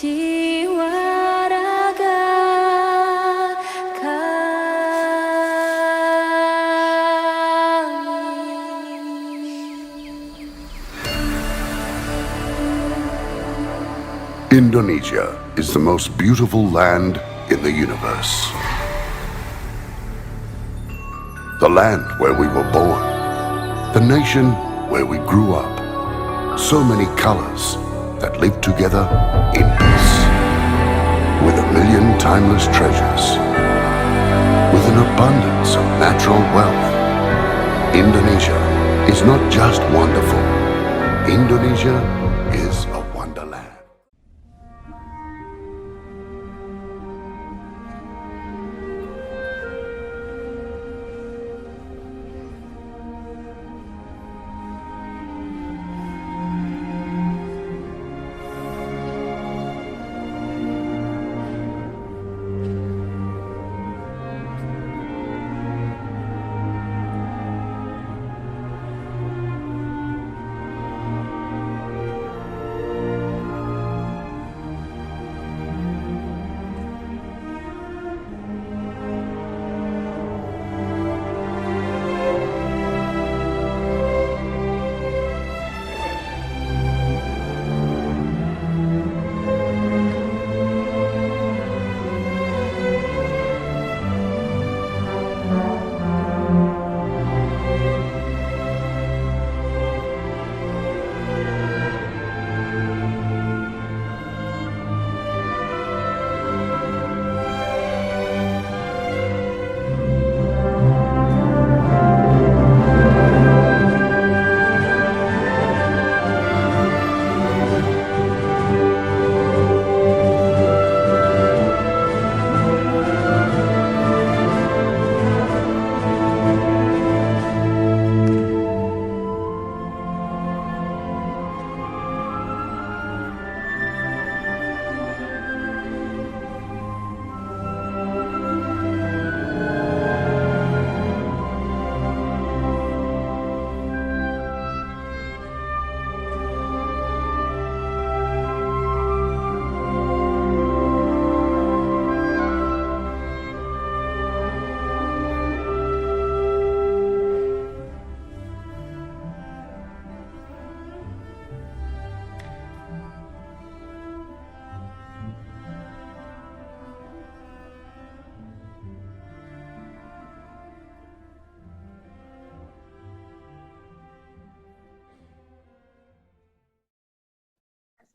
jiwa raga kami. Indonesia is the most beautiful land in the universe. The land where we were born. The nation where we grew up. So many colors that live together in peace. With a million timeless treasures. With an abundance of natural wealth. Indonesia is not just wonderful. Indonesia is a wonderland.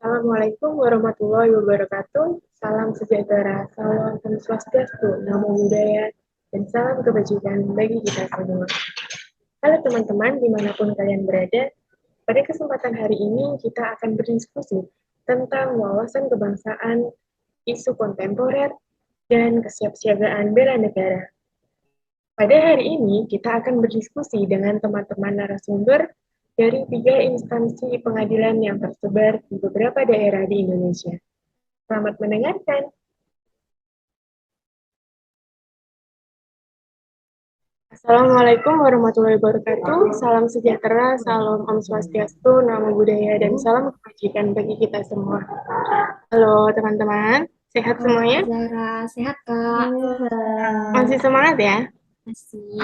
Assalamualaikum warahmatullahi wabarakatuh. Salam sejahtera, salam swastiastu, namo buddhaya, dan salam kebajikan bagi kita semua. Halo teman-teman, dimanapun kalian berada, pada kesempatan hari ini kita akan berdiskusi tentang wawasan kebangsaan, isu kontemporer, dan kesiapsiagaan bela negara. Pada hari ini kita akan berdiskusi dengan teman-teman narasumber dari 3 instansi pengadilan yang tersebar di beberapa daerah di Indonesia. Selamat mendengarkan. Assalamualaikum warahmatullahi wabarakatuh. Salam sejahtera, salam Om Swastiastu, Namo Buddhaya, dan salam kebajikan bagi kita semua. Halo teman-teman, sehat semuanya? Zara, sehat Kak? Masih semangat ya? Masih.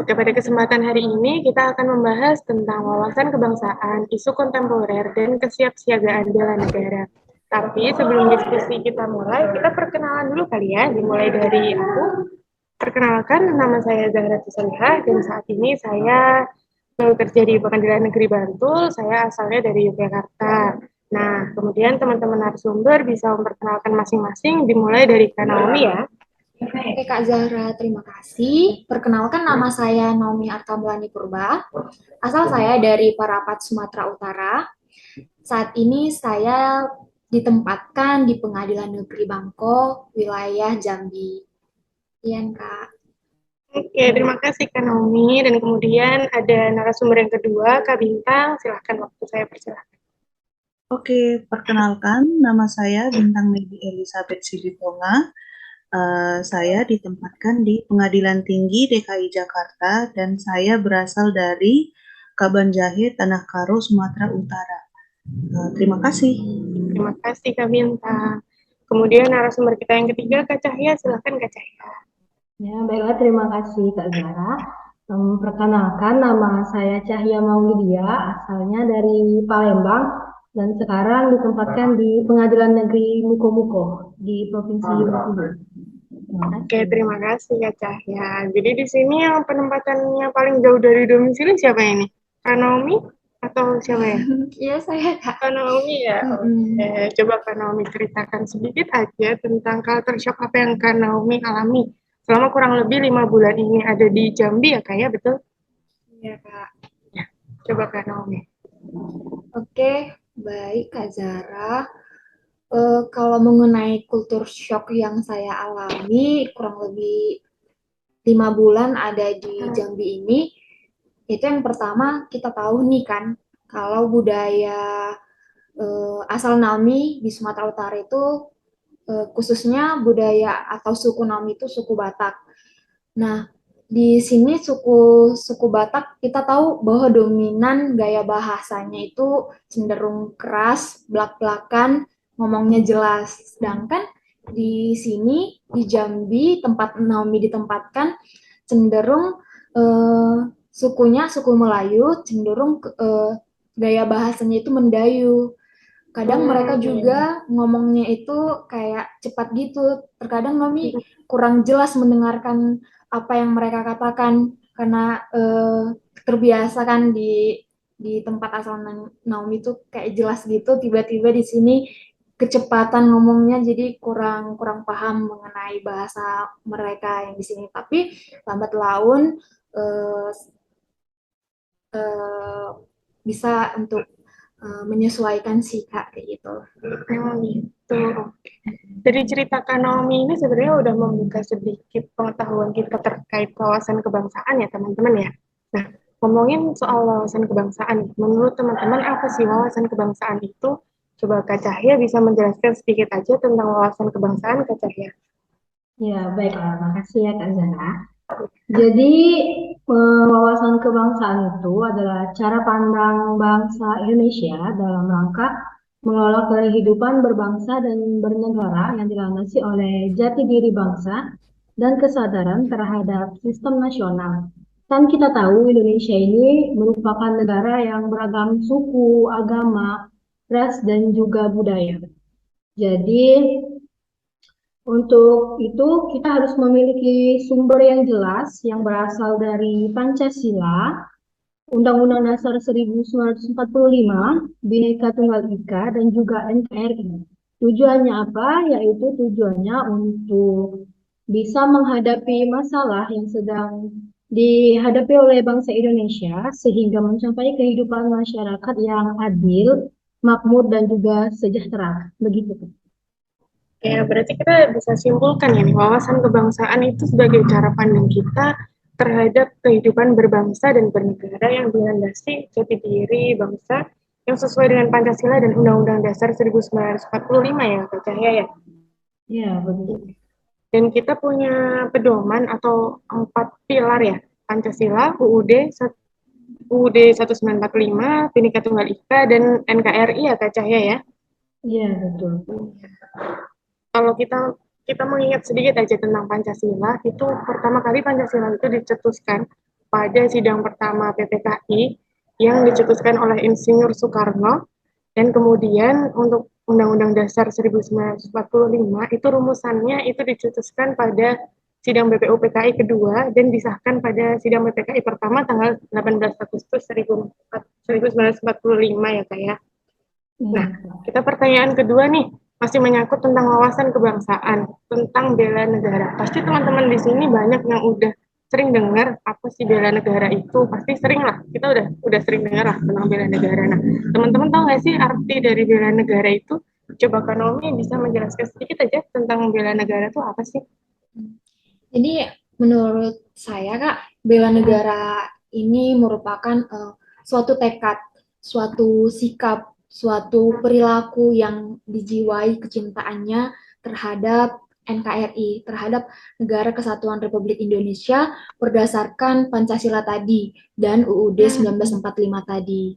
Oke, pada kesempatan hari ini kita akan membahas tentang wawasan kebangsaan, isu kontemporer, dan kesiapsiagaan bela negara. Tapi sebelum diskusi kita mulai, kita perkenalan dulu kali ya, dimulai dari aku. Perkenalkan, nama saya Zahra Tusalihah, dan saat ini saya bekerja di Pengadilan Negeri Bantul, saya asalnya dari Yogyakarta. Nah, kemudian teman-teman narasumber bisa memperkenalkan masing-masing, dimulai dari Kak Naomi ya. Oke Kak Zahra, terima kasih. Perkenalkan, nama saya Naomi Arkamulani Purba. Asal saya dari Parapat, Sumatera Utara. Saat ini saya ditempatkan di Pengadilan Negeri Bangko, wilayah Jambi. Iya Kak. Oke, terima kasih Kak Naomi. Dan kemudian ada narasumber yang kedua, Kak Bintang. Silahkan, waktu saya persilahkan. Oke, perkenalkan, nama saya Bintang Medi Elizabeth Siditonga. Saya ditempatkan di Pengadilan Tinggi DKI Jakarta dan saya berasal dari Kabanjahe, Tanah Karo, Sumatera Utara. Terima kasih. Terima kasih Kak Bintang. Kemudian narasumber kita yang ketiga, Kak Cahya. Silakan Kak Cahya. Ya, baiklah, terima kasih Kak Zara. Perkenalkan, nama saya Cahya Maulidia, asalnya dari Palembang, dan sekarang ditempatkan di Pengadilan Negeri Muko-Muko di Provinsi Bengkulu. Oke, terima kasih Kak Cahya. Jadi di sini yang penempatannya paling jauh dari domisili siapa ini? Kak Naomi atau siapa ya? Iya, saya Kak. Kak Naomi ya. Oke, coba Kak Naomi ceritakan sedikit aja tentang culture shock apa yang Kak Naomi alami selama kurang lebih 5 bulan ini ada di Jambi ya Kak ya, betul? Iya, Kak. Ya, coba Kak Naomi. Oke, baik Kak Zara. Kalau mengenai kultur shock yang saya alami kurang lebih 5 bulan ada di Jambi ini, itu yang pertama kita tahu nih kan, kalau budaya asal Nami di Sumatera Utara itu khususnya budaya atau suku Nami itu suku Batak. Nah, di sini suku Batak kita tahu bahwa dominan gaya bahasanya itu cenderung keras, belak-belakan, ngomongnya jelas. Sedangkan di sini di Jambi tempat Naomi ditempatkan cenderung sukunya suku Melayu cenderung gaya bahasanya itu mendayu. Kadang mereka juga ngomongnya itu kayak cepat gitu. Terkadang Naomi kurang jelas mendengarkan apa yang mereka katakan karena terbiasa kan di tempat asal Naomi itu kayak jelas gitu. Tiba-tiba di sini kecepatan ngomongnya jadi kurang paham mengenai bahasa mereka yang di sini. Tapi lambat laun eh, bisa untuk menyesuaikan sih Kak kayak gitu. Gitu. Dari cerita Kak Naomi ini sebenarnya udah membuka sedikit pengetahuan kita terkait wawasan kebangsaan ya teman-teman ya. Nah, ngomongin soal wawasan kebangsaan, menurut teman-teman apa sih wawasan kebangsaan itu? Coba Kak Cahya bisa menjelaskan sedikit aja tentang wawasan kebangsaan Kak Cahya. Ya, baiklah, makasih ya Kak Zara. Jadi, wawasan kebangsaan itu adalah cara pandang bangsa Indonesia dalam rangka mengelola kehidupan berbangsa dan bernegara yang dilandasi oleh jati diri bangsa dan kesadaran terhadap sistem nasional. Kan kita tahu Indonesia ini merupakan negara yang beragam suku, agama, ras, dan juga budaya. Jadi, untuk itu kita harus memiliki sumber yang jelas yang berasal dari Pancasila, Undang-Undang Dasar 1945, Bhinneka Tunggal Ika, dan juga NKRI. Tujuannya apa? Yaitu tujuannya untuk bisa menghadapi masalah yang sedang dihadapi oleh bangsa Indonesia sehingga mencapai kehidupan masyarakat yang adil, makmur, dan juga sejahtera. Begitu. Ya, berarti kita bisa simpulkan ya nih, wawasan kebangsaan itu sebagai cara pandang kita terhadap kehidupan berbangsa dan bernegara yang dilandasi jati diri bangsa yang sesuai dengan Pancasila dan Undang-Undang Dasar 1945 ya, Kak Cahya ya. Ya, begitu. Dan kita punya pedoman atau 4 pilar ya, Pancasila, UUD 1945, Bhinneka Tunggal Ika, dan NKRI ya, Kak Cahya ya. Iya, betul. Kalau kita mengingat sedikit aja tentang Pancasila, itu pertama kali Pancasila itu dicetuskan pada sidang pertama PPKI yang dicetuskan oleh Insinyur Soekarno, dan kemudian untuk Undang-Undang Dasar 1945 itu rumusannya itu dicetuskan pada sidang BPUPKI kedua dan disahkan pada sidang PPKI pertama tanggal 18 Agustus 1945 ya Kak ya. Nah, kita pertanyaan kedua nih, masih menyangkut tentang wawasan kebangsaan, tentang bela negara. Pasti teman-teman di sini banyak yang udah sering dengar apa sih bela negara itu, pasti sering lah, kita udah sering dengar lah tentang bela negara. Nah, teman-teman tahu nggak sih arti dari bela negara itu? Coba Kak Naomi bisa menjelaskan sedikit aja tentang bela negara itu apa sih? Jadi menurut saya Kak, bela negara ini merupakan suatu tekad, suatu sikap, suatu perilaku yang dijiwai kecintaannya terhadap NKRI, terhadap Negara Kesatuan Republik Indonesia berdasarkan Pancasila tadi dan UUD 1945 tadi.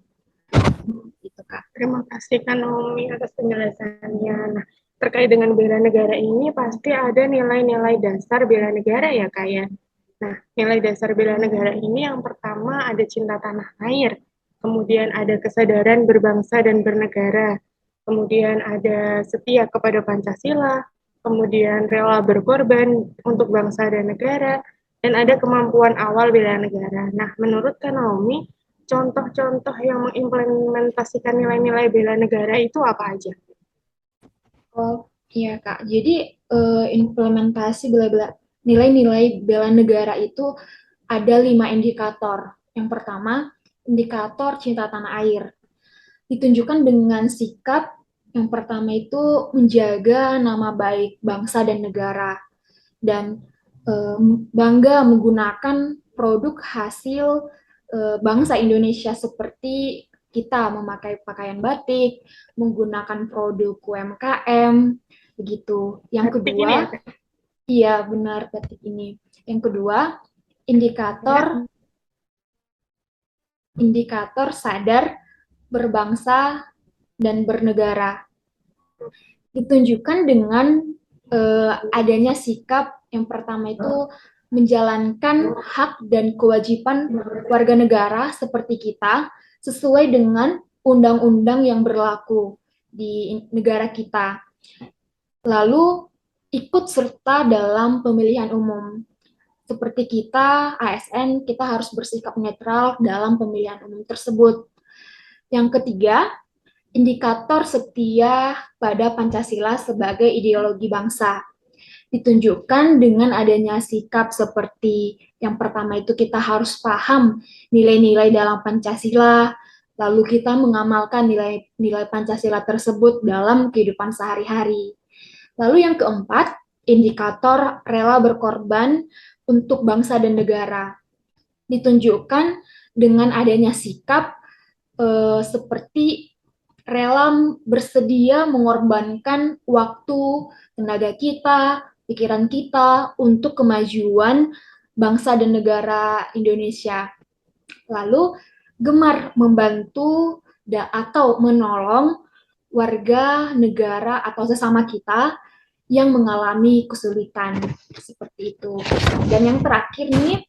Gitu, Kak. Terima kasih Kak Naomi atas penjelasannya. Nah, terkait dengan bela negara ini pasti ada nilai-nilai dasar bela negara ya Kak ya. Nah, nilai dasar bela negara ini yang pertama ada cinta tanah air, kemudian ada kesadaran berbangsa dan bernegara, kemudian ada setia kepada Pancasila, kemudian rela berkorban untuk bangsa dan negara, dan ada kemampuan awal bela negara. Nah, menurut Kak Naomi, contoh-contoh yang mengimplementasikan nilai-nilai bela negara itu apa aja? Oh iya Kak, jadi implementasi nilai-nilai bela negara itu ada 5 indikator. Yang pertama, indikator cinta tanah air. Ditunjukkan dengan sikap yang pertama itu menjaga nama baik bangsa dan negara dan bangga menggunakan produk hasil bangsa Indonesia seperti kita memakai pakaian batik, menggunakan produk UMKM, begitu. Yang Batik ini ya, kedua, Kak? iya benar batik ini. Yang kedua, indikator indikator sadar berbangsa dan bernegara. Ditunjukkan dengan adanya sikap yang pertama itu menjalankan hak dan kewajiban warga negara seperti kita sesuai dengan undang-undang yang berlaku di negara kita. Lalu ikut serta dalam pemilihan umum. Seperti kita, ASN, kita harus bersikap netral dalam pemilihan umum tersebut. Yang ketiga, indikator setia pada Pancasila sebagai ideologi bangsa. Ditunjukkan dengan adanya sikap seperti yang pertama itu kita harus paham nilai-nilai dalam Pancasila, lalu kita mengamalkan nilai-nilai Pancasila tersebut dalam kehidupan sehari-hari. Lalu yang keempat, indikator rela berkorban untuk bangsa dan negara. Ditunjukkan dengan adanya sikap seperti rela bersedia mengorbankan waktu, tenaga kita, pikiran kita untuk kemajuan bangsa dan negara Indonesia. Lalu gemar membantu atau menolong warga negara atau sesama kita yang mengalami kesulitan seperti itu. Dan yang terakhir nih,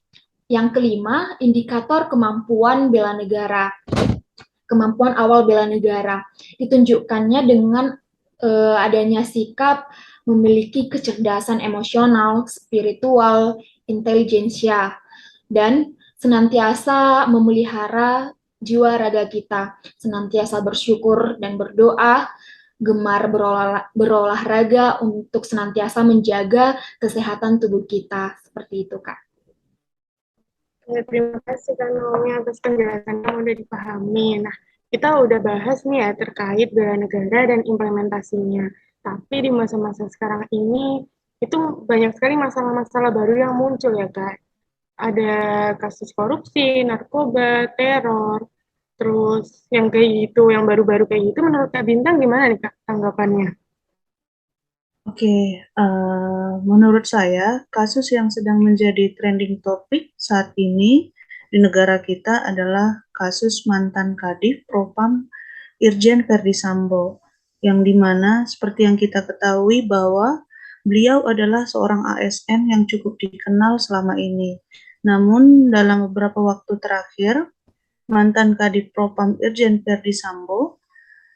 yang kelima, indikator kemampuan bela negara. Kemampuan awal bela negara. Ditunjukkannya dengan adanya sikap memiliki kecerdasan emosional, spiritual, intelijensia, dan senantiasa memelihara jiwa raga kita, senantiasa bersyukur dan berdoa, gemar berolahraga untuk senantiasa menjaga kesehatan tubuh kita. Seperti itu, Kak. Terima kasih Kak Naomi atas penjelasannya yang udah dipahami. Nah, kita udah bahas nih ya terkait bela negara dan implementasinya. Tapi di masa-masa sekarang ini, itu banyak sekali masalah-masalah baru yang muncul ya Kak. Ada kasus korupsi, narkoba, teror, terus yang kayak gitu, yang baru-baru kayak gitu, menurut Kak Bintang gimana nih Kak tanggapannya? Oke, menurut saya kasus yang sedang menjadi trending topik saat ini di negara kita adalah kasus mantan Kadif Propam Irjen Verdi Sambo, yang dimana seperti yang kita ketahui bahwa beliau adalah seorang ASN yang cukup dikenal selama ini. Namun dalam beberapa waktu terakhir, mantan Kadif Propam Irjen Verdi Sambo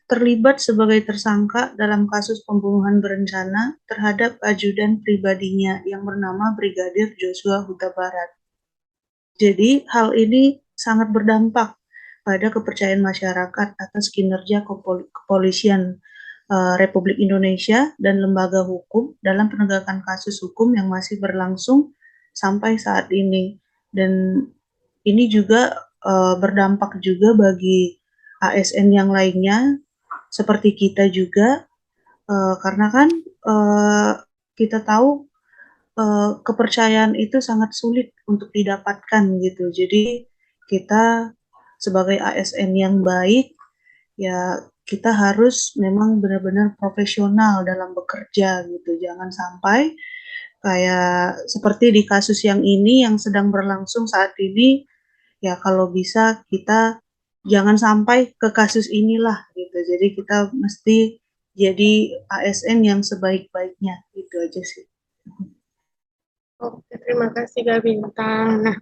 terlibat sebagai tersangka dalam kasus pembunuhan berencana terhadap ajudan pribadinya yang bernama Brigadir Joshua Huta Barat. Jadi hal ini sangat berdampak pada kepercayaan masyarakat atas kinerja kepolisian Republik Indonesia dan lembaga hukum dalam penegakan kasus hukum yang masih berlangsung sampai saat ini. Dan ini juga berdampak juga bagi ASN yang lainnya seperti kita juga, karena kan kita tahu kepercayaan itu sangat sulit untuk didapatkan gitu. Jadi kita sebagai ASN yang baik, ya kita harus memang benar-benar profesional dalam bekerja gitu. Jangan sampai kayak seperti di kasus yang ini yang sedang berlangsung saat ini, ya kalau bisa kita jangan sampai ke kasus inilah gitu. Jadi kita mesti jadi ASN yang sebaik-baiknya, itu aja sih. Oke, terima kasih Kak Bintang. Nah,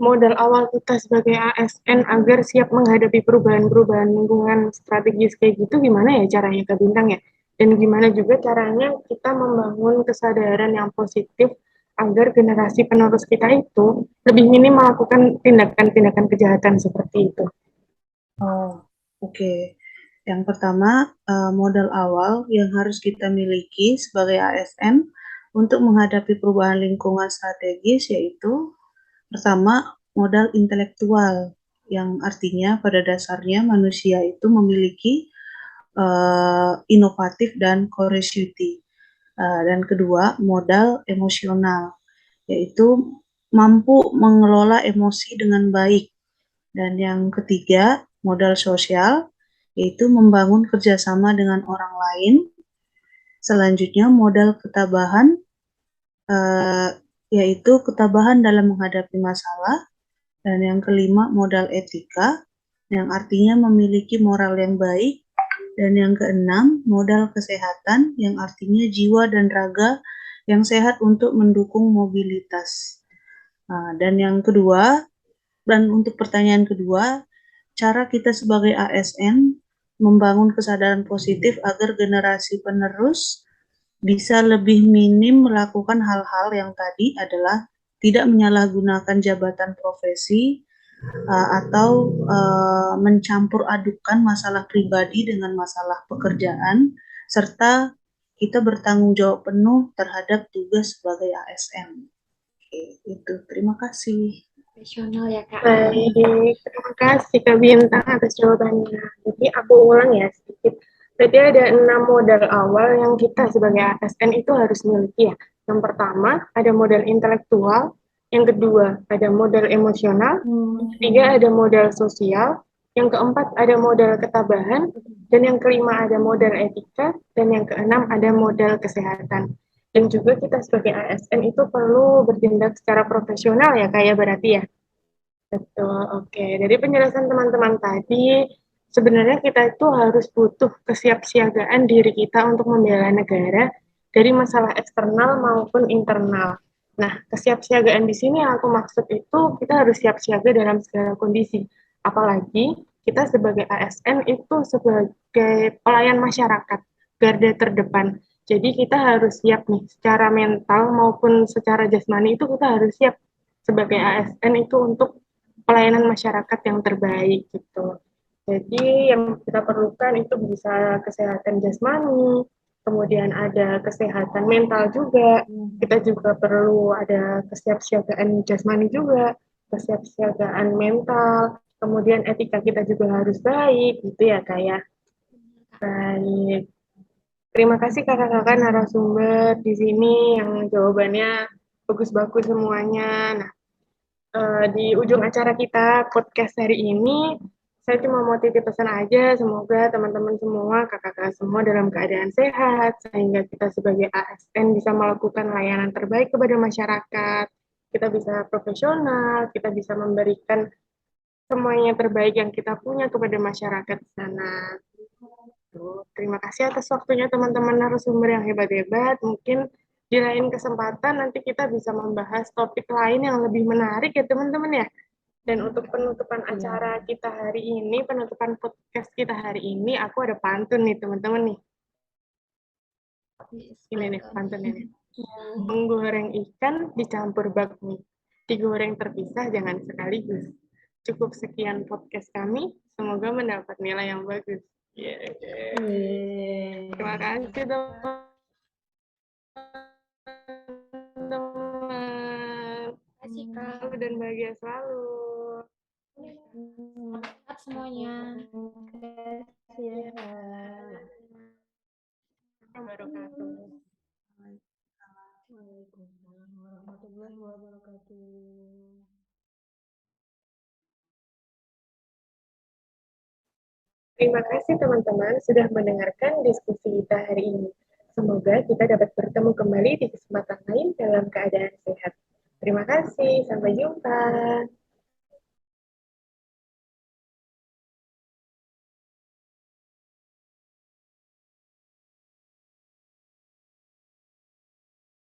modal awal kita sebagai ASN agar siap menghadapi perubahan-perubahan lingkungan strategis kayak gitu gimana ya caranya Kak Bintang ya? Dan gimana juga caranya kita membangun kesadaran yang positif agar generasi penerus kita itu lebih minim melakukan tindakan-tindakan kejahatan seperti itu. Oh, oke. Yang pertama, modal awal yang harus kita miliki sebagai ASN untuk menghadapi perubahan lingkungan strategis yaitu pertama, modal intelektual yang artinya pada dasarnya manusia itu memiliki inovatif dan curiosity. Dan kedua, modal emosional yaitu mampu mengelola emosi dengan baik. Dan yang ketiga, modal sosial, yaitu membangun kerjasama dengan orang lain. Selanjutnya, modal ketabahan, yaitu ketabahan dalam menghadapi masalah. Dan yang kelima, modal etika, yang artinya memiliki moral yang baik. Dan yang keenam, modal kesehatan, yang artinya jiwa dan raga yang sehat untuk mendukung mobilitas. Dan yang kedua, dan untuk pertanyaan kedua, cara kita sebagai ASN membangun kesadaran positif agar generasi penerus bisa lebih minim melakukan hal-hal yang tadi adalah tidak menyalahgunakan jabatan profesi atau mencampur adukan masalah pribadi dengan masalah pekerjaan, serta kita bertanggung jawab penuh terhadap tugas sebagai ASN. Oke, itu. Terima kasih. Profesional ya Kak. Baik, terima kasih Kak Bintang atas jawabannya. Jadi aku ulang ya sedikit. Berarti ada 6 modal awal yang kita sebagai ASN itu harus miliki ya. Yang pertama ada modal intelektual, yang kedua ada modal emosional, yang ketiga ada modal sosial, yang keempat ada modal ketabahan, dan yang kelima ada modal etika, dan yang keenam ada modal kesehatan. Dan juga kita sebagai ASN itu perlu bertindak secara profesional ya kayak berarti ya. Betul, oke. Dari penjelasan teman-teman tadi, sebenarnya kita itu harus butuh kesiapsiagaan diri kita untuk membela negara dari masalah eksternal maupun internal. Nah, kesiapsiagaan di sini yang aku maksud itu kita harus siap siaga dalam segala kondisi. Apalagi kita sebagai ASN itu sebagai pelayan masyarakat, garda terdepan. Jadi kita harus siap nih secara mental maupun secara jasmani itu kita harus siap sebagai ASN itu untuk pelayanan masyarakat yang terbaik gitu. Jadi yang kita perlukan itu bisa kesehatan jasmani, kemudian ada kesehatan mental juga. Kita juga perlu ada kesiapsiagaan jasmani juga, kesiapsiagaan mental, kemudian etika kita juga harus baik gitu ya kayak. Baik. Terima kasih kakak-kakak narasumber di sini yang jawabannya bagus-bagus semuanya. Nah, di ujung acara kita podcast hari ini, saya cuma mau titip pesan aja, semoga teman-teman semua, kakak-kakak semua dalam keadaan sehat, sehingga kita sebagai ASN bisa melakukan layanan terbaik kepada masyarakat, kita bisa profesional, kita bisa memberikan semuanya terbaik yang kita punya kepada masyarakat di sana. Terima kasih atas waktunya teman-teman narasumber yang hebat-hebat. Mungkin di lain kesempatan nanti kita bisa membahas topik lain yang lebih menarik ya teman-teman ya. Dan untuk penutupan acara kita hari ini, penutupan podcast kita hari ini, aku ada pantun nih teman-teman nih. Ini nih pantunnya nih. Menggoreng ikan dicampur bakmi. Digoreng terpisah jangan sekaligus. Cukup sekian podcast kami. Semoga mendapat nilai yang bagus. Yeah. Terima kasih teman-teman. Terima kasih Kak. Dan bahagia selalu. Sehat semuanya. Wabarakatuh. Waalaikumsalam warahmatullahi wabarakatuh. Terima kasih teman-teman sudah mendengarkan diskusi kita hari ini. Semoga kita dapat bertemu kembali di kesempatan lain dalam keadaan sehat. Terima kasih, sampai jumpa.